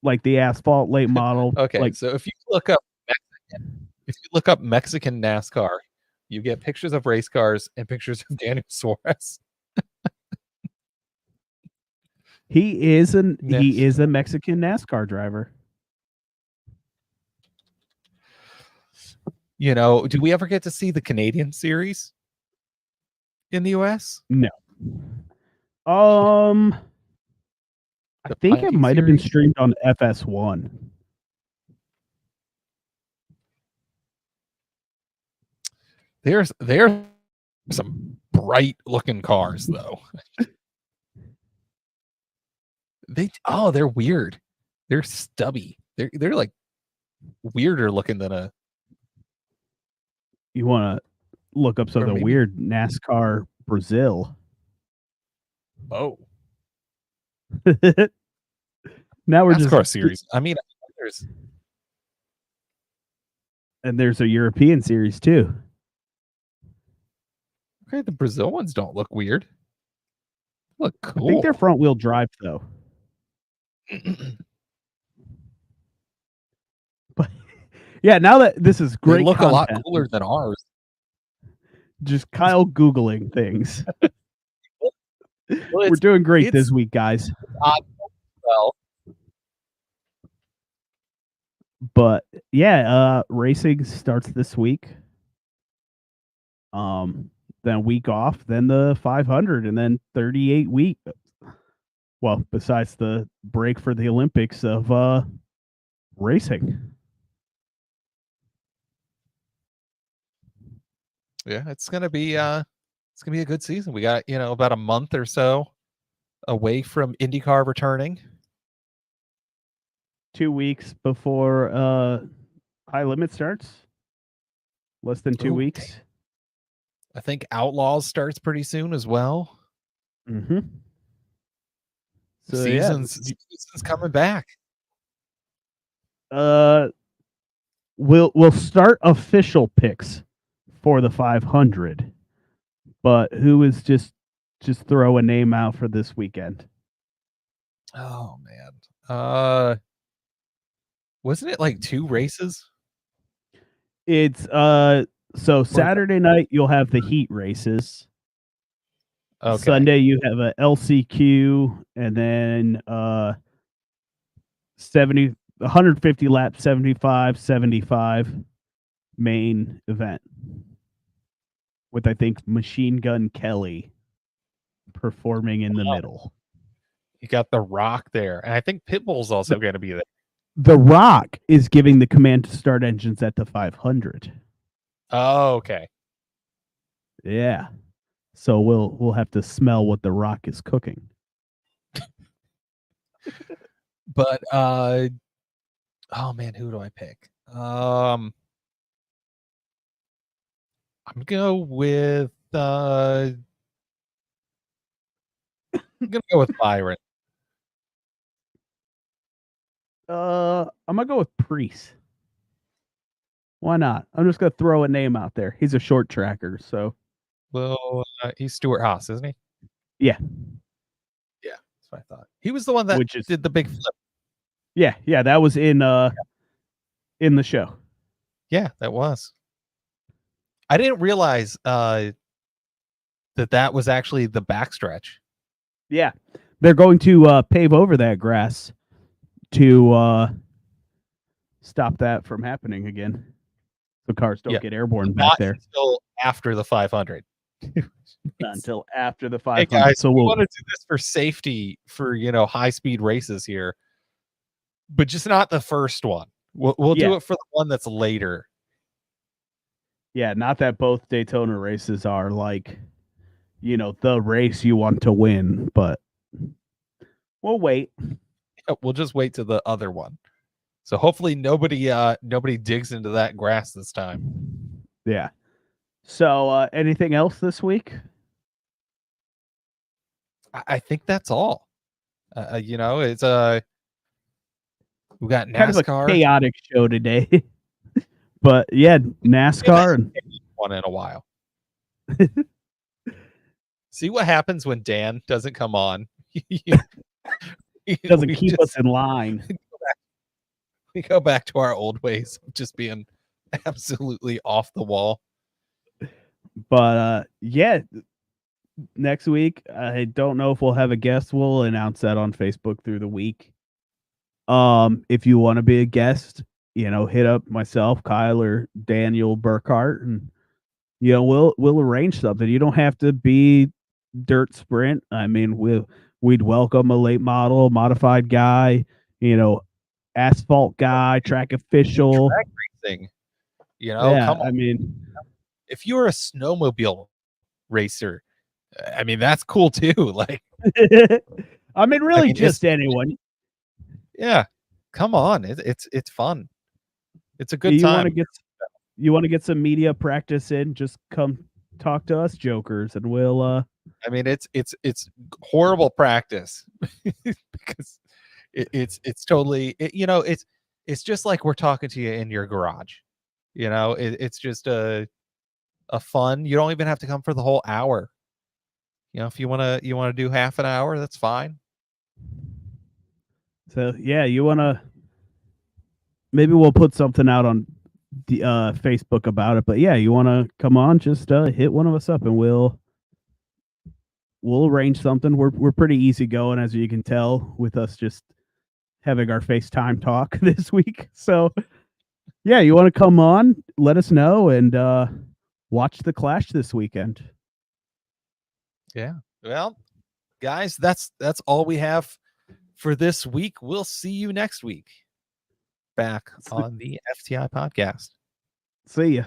like the asphalt late model. Okay, so if you look up Mexican NASCAR, you get pictures of race cars and pictures of Daniel Suarez. He is a Mexican NASCAR driver. Do we ever get to see the Canadian series in the US? No. I think it might have been streamed on FS1. There's some bright looking cars though. They're weird. They're stubby. They're like weirder looking than a. You want to look up something weird? NASCAR Brazil. Oh. Now we're NASCAR series. I mean, there's a European series too. Okay, the Brazil ones don't look weird. Look cool. I think they're front wheel drive though. But yeah, now that this is great, they look content, a lot cooler than ours. Just Kyle Googling things. We're doing great this week, guys. Well, but yeah, racing starts this week. Then week off, then the 500, and then 38 week. Well, besides the break for the Olympics of racing. Yeah, it's gonna be a good season. We got about a month or so away from IndyCar returning. 2 weeks before High Limit starts. Less than 2 weeks. I think Outlaws starts pretty soon as well. Mm-hmm. So season's coming back. we'll start official picks for the 500, but who is just throw a name out for this weekend? Oh man. Wasn't it like 2 races? It's so Saturday night you'll have the heat races. Okay. Sunday you have a LCQ, and then 150 lap 75 main event with, I think, Machine Gun Kelly performing in the middle. You got The Rock there, and I think Pitbull's also going to be there. The Rock is giving the command to start engines at the 500. Oh, okay. Yeah. So we'll have to smell what The Rock is cooking. But oh man, who do I pick? I'm gonna go with Byron. I'm gonna go with Priest. Why not? I'm just gonna throw a name out there. He's a short tracker, so. Well, he's Stuart Haas, isn't he? Yeah. Yeah, that's what I thought. He was the one that did the big flip. Yeah, that was in the show. Yeah, that was. I didn't realize that was actually the backstretch. Yeah, they're going to pave over that grass to stop that from happening again. The cars don't get airborne back there until after the 500. Not until after the 500. Hey guys, so we want to do this for safety, for high speed races here, but just not the first one. We'll do it for the one that's later. Yeah, not that both Daytona races are like, the race you want to win, but we'll wait. Yeah, we'll just wait to the other one. So hopefully nobody digs into that grass this time. Yeah. So anything else this week? I think that's all. It's we got NASCAR. Kind of a chaotic show today. But yeah, NASCAR and one in a while. See what happens when Dan doesn't come on. He doesn't keep us in line. We go back to our old ways of just being absolutely off the wall. But next week, I don't know if we'll have a guest. We'll announce that on Facebook through the week. If you want to be a guest, hit up myself, Kyle, or Daniel Burkhart, and we'll arrange something. You don't have to be dirt sprint. I mean, we'd welcome a late model, modified guy, asphalt guy, track official, track racing. Come on. I mean, if you're a snowmobile racer, I mean, that's cool too. Like, I mean, really, just anyone. Yeah, come on, it's fun. It's a good time. You want to get some media practice in? Just come talk to us, jokers, and we'll. I mean, it's horrible practice because it's totally it's just like we're talking to you in your garage. It's just a fun. You don't even have to come for the whole hour. If you want to do half an hour, that's fine. So yeah, you want to. Maybe we'll put something out on the Facebook about it. But yeah, you want to come on? Just hit one of us up, and we'll arrange something. We're pretty easygoing, as you can tell, with us just having our FaceTime talk this week. So yeah, you want to come on? Let us know, and watch the Clash this weekend. Yeah. Well, guys, that's all we have for this week. We'll see you next week back on the FTI podcast. See ya.